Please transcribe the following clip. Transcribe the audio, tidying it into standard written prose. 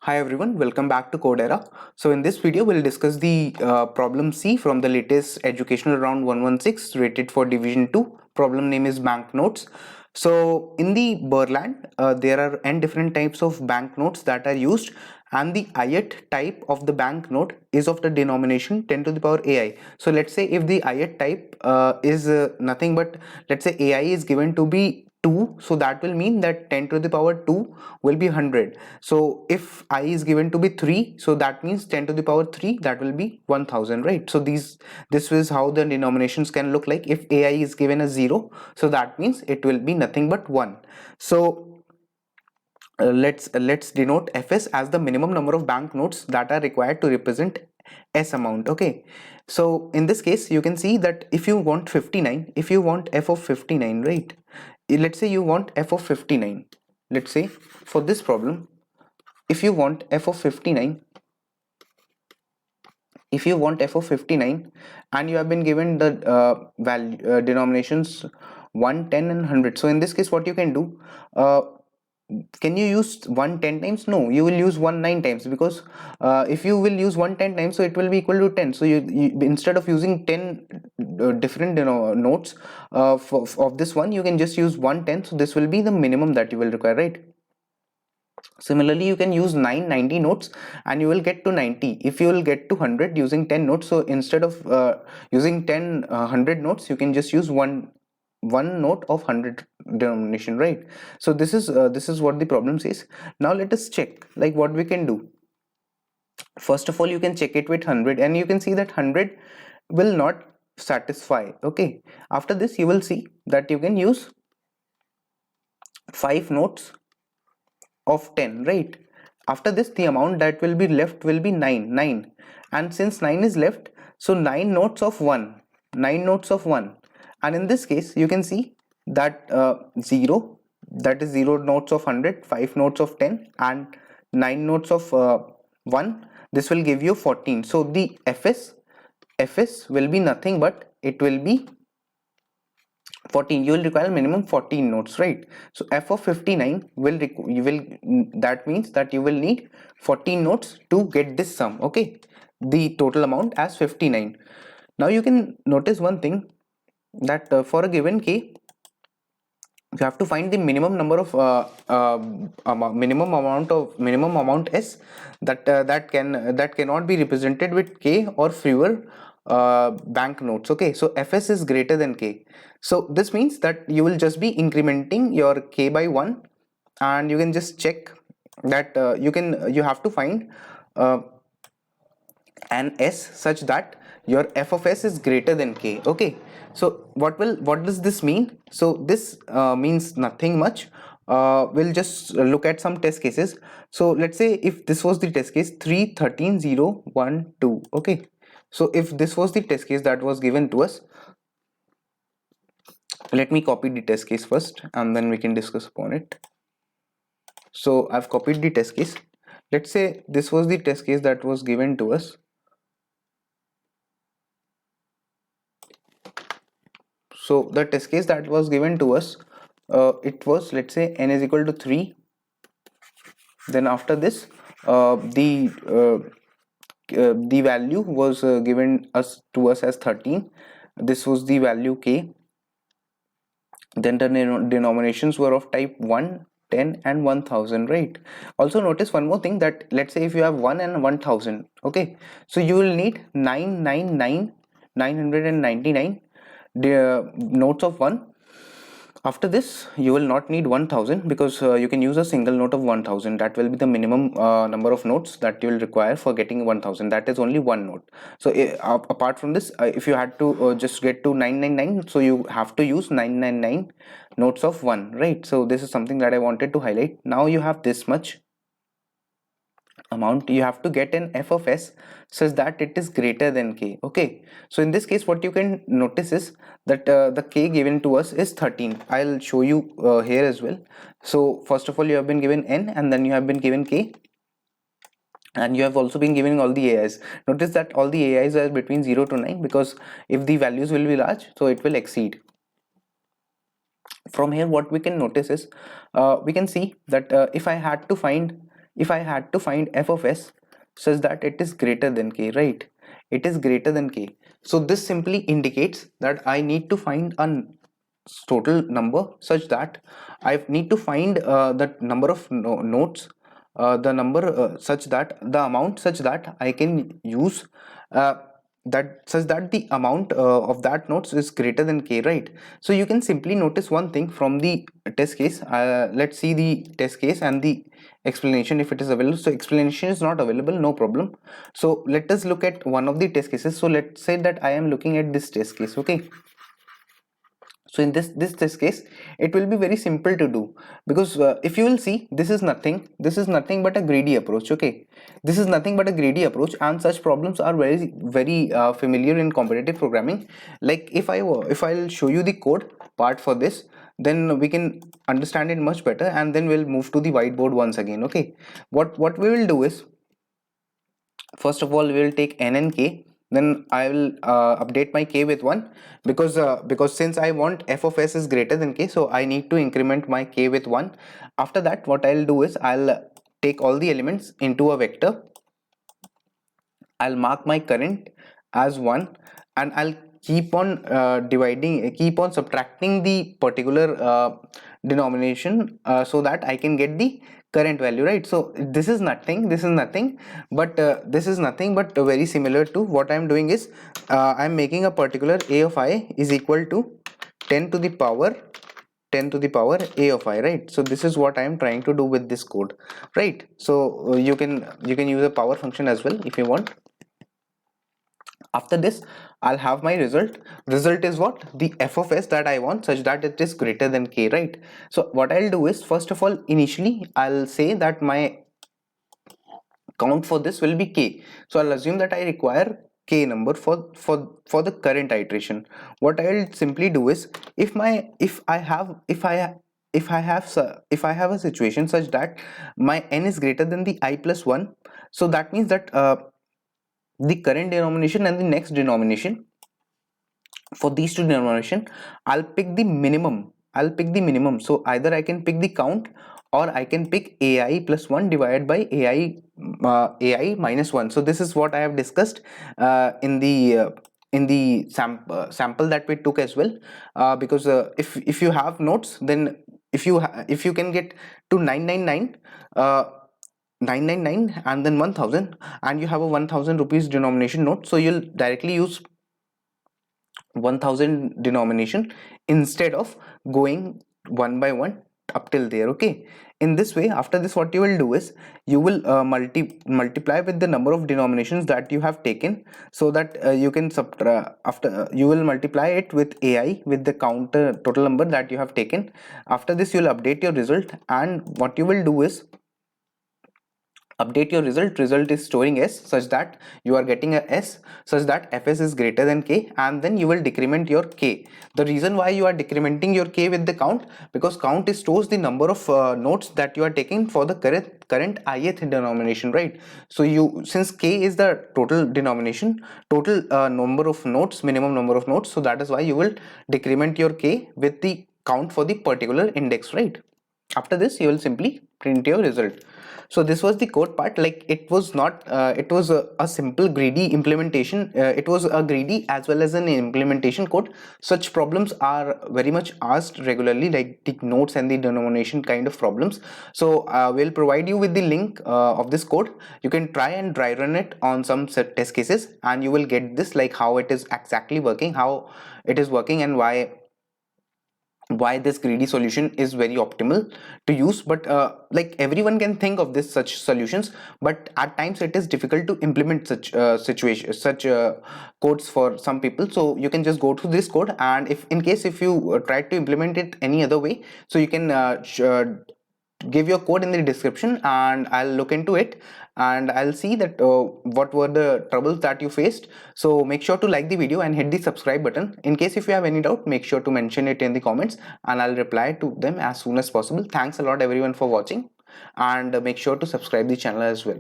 Hi everyone, welcome back to Codera. So in this video, we'll discuss the problem C from the latest educational round 116 rated for division 2. Problem name is banknotes. So in the Berland, there are n different types of banknotes that are used, and the ith type of the banknote is of the denomination 10 to the power AI. So let's say if the ith type is nothing but, let's say AI is given to be 2, so that will mean that 10 to the power 2 will be 100. So if I is given to be 3, so that means 10 to the power 3, that will be 1000, right? So this is how the denominations can look like. If AI is given as 0, so that means it will be nothing but 1. So let's denote Fs as the minimum number of banknotes that are required to represent S amount. Okay, so in this case you can see that if you want 59, if you want f of 59, right? Let's say you want f of 59. Let's say for this problem, if you want f of 59, if you want f of 59 and you have been given the value denominations 1, 10 and 100, so in this case what you can do, can you use 1 10 times? No, you will use 1 9 times, because if you will use 1 10 times, so it will be equal to 10. So you instead of using 10 different notes of this one, you can just use 1 10. So this will be the minimum that you will require, right? Similarly, you can use 990 notes and you will get to 90. If you will get to 100 using 10 notes, so instead of using 10 100 notes, you can just use one note of 100 denomination, right? So this is what the problem says. Now let us check like what we can do. First of all, you can check it with 100 and you can see that 100 will not satisfy. Okay, after this you will see that you can use 5 notes of 10, right? After this, the amount that will be left will be 9, and since 9 is left, so 9 notes of 1, 9 notes of 1, and in this case you can see that 0, that is 0 notes of 100, 5 notes of 10 and 9 notes of 1, this will give you 14. So the fs will be nothing but it will be 14. You will require minimum 14 notes, right? So f of 59 that means that you will need 14 notes to get this sum. Okay, the total amount as 59. Now you can notice one thing, that for a given k, you have to find the minimum number of minimum amount s that cannot be represented with k or fewer banknotes. Okay, so fs is greater than k, so this means that you will just be incrementing your k by 1, and you can just check that you have to find uh, an s such that your f of s is greater than k. Okay, so what does this mean? So this means nothing much. We'll just look at some test cases. So let's say if this was the test case 3 13 0 1 2. Okay, so if this was the test case that was given to us, let me copy the test case first and then we can discuss upon it. So I've copied the test case. Let's say this was the test case that was given to us. So the test case that was given to us, it was, let's say n is equal to 3. Then after this, the value was given to us as 13. This was the value k. Then the denominations were of type 1, 10 and 1000, right? Also notice one more thing, that let's say if you have 1 and 1000, okay, so you will need 999 notes of 1. After this you will not need 1000, because you can use a single note of 1000. That will be the minimum number of notes that you will require for getting 1000. That is only one note. So apart from this, if you had to just get to 999, so you have to use 999 notes of 1, right? So this is something that I wanted to highlight. Now you have this much amount, you have to get an f of s such that it is greater than k. Okay, so in this case what you can notice is that the k given to us is 13. I'll show you here as well. So first of all, you have been given n and then you have been given k, and you have also been given all the AIs. Notice that all the AIs are between 0 to 9, because if the values will be large, so it will exceed. From here what we can notice is we can see that if I had to find if I had to find f of s such that it is greater than k, right? It is greater than k. So this simply indicates that I need to find a total number such that I need to find the number of nodes, the number such that the amount such that I can use uh, that such that the amount of that nodes is greater than k, right? So you can simply notice one thing from the test case. Let's see the test case and the explanation if it is available. So explanation is not available, no problem. So let us look at one of the test cases. So let's say that I am looking at this test case, okay? So in this test case it will be very simple to do, because if you will see, this is nothing but a greedy approach, okay? This is nothing but a greedy approach, and such problems are very familiar in competitive programming. Like if I'll show you the code part for this, then we can understand it much better, and then we'll move to the whiteboard once again, okay? What we will do is, first of all we will take n and k, then I will update my k with 1, because since I want f of s is greater than k, so I need to increment my k with 1. After that, what I'll do is I'll take all the elements into a vector. I'll mark my current as 1, and I'll keep on keep on subtracting the particular denomination so that I can get the current value, right? So this is nothing but very similar to what I'm doing is I'm making a particular a of I is equal to 10 to the power a of I, right? So this is what I am trying to do with this code, right? So you can use a power function as well if you want. After this, I'll have my result is what? The f of s that I want, such that it is greater than k, right? So what I'll do is, first of all, initially I'll say that my count for this will be k. So I'll assume that I require k number for the current iteration. What I'll simply do is, if I have a situation such that my n is greater than the I plus 1, so that means that the current denomination and the next denomination, for these two denomination, I'll pick the minimum. So either I can pick the count, or I can pick ai plus 1 divided by ai minus 1. So this is what I have discussed in the sample that we took as well, because if you have notes, then if you can get to 999 and then 1000, and you have a 1000 rupees denomination note, so you'll directly use 1000 denomination instead of going one by one up till there, okay? In this way, after this, what you will do is you will multiply with the number of denominations that you have taken, so that you can subtract. After you will multiply it with ai, with the counter total number that you have taken. After this, you will update your result, and what you will do is update your result is storing s, such that you are getting a s such that fs is greater than k, and then you will decrement your k. The reason why you are decrementing your k with the count, because count stores the number of notes that you are taking for the current ith denomination, right? So since k is the total denomination, total number of notes, minimum number of notes, so that is why you will decrement your k with the count for the particular index, right? After this, you will simply print your result. So this was the code part. Like, it was not it was a simple greedy implementation. It was a greedy as well as an implementation code. Such problems are very much asked regularly, like the notes and the denomination kind of problems. So we'll provide you with the link of this code. You can try and dry run it on some set test cases, and you will get this, like how it is exactly working, how it is working, and why this greedy solution is very optimal to use. But like, everyone can think of this such solutions, but at times it is difficult to implement such codes for some people. So you can just go to this code, and if in case if you try to implement it any other way, so you can give your code in the description, and I'll look into it, and I'll see that what were the troubles that you faced. So make sure to like the video and hit the subscribe button. In case if you have any doubt, make sure to mention it in the comments, and I'll reply to them as soon as possible. Thanks a lot everyone for watching, and make sure to subscribe the channel as well.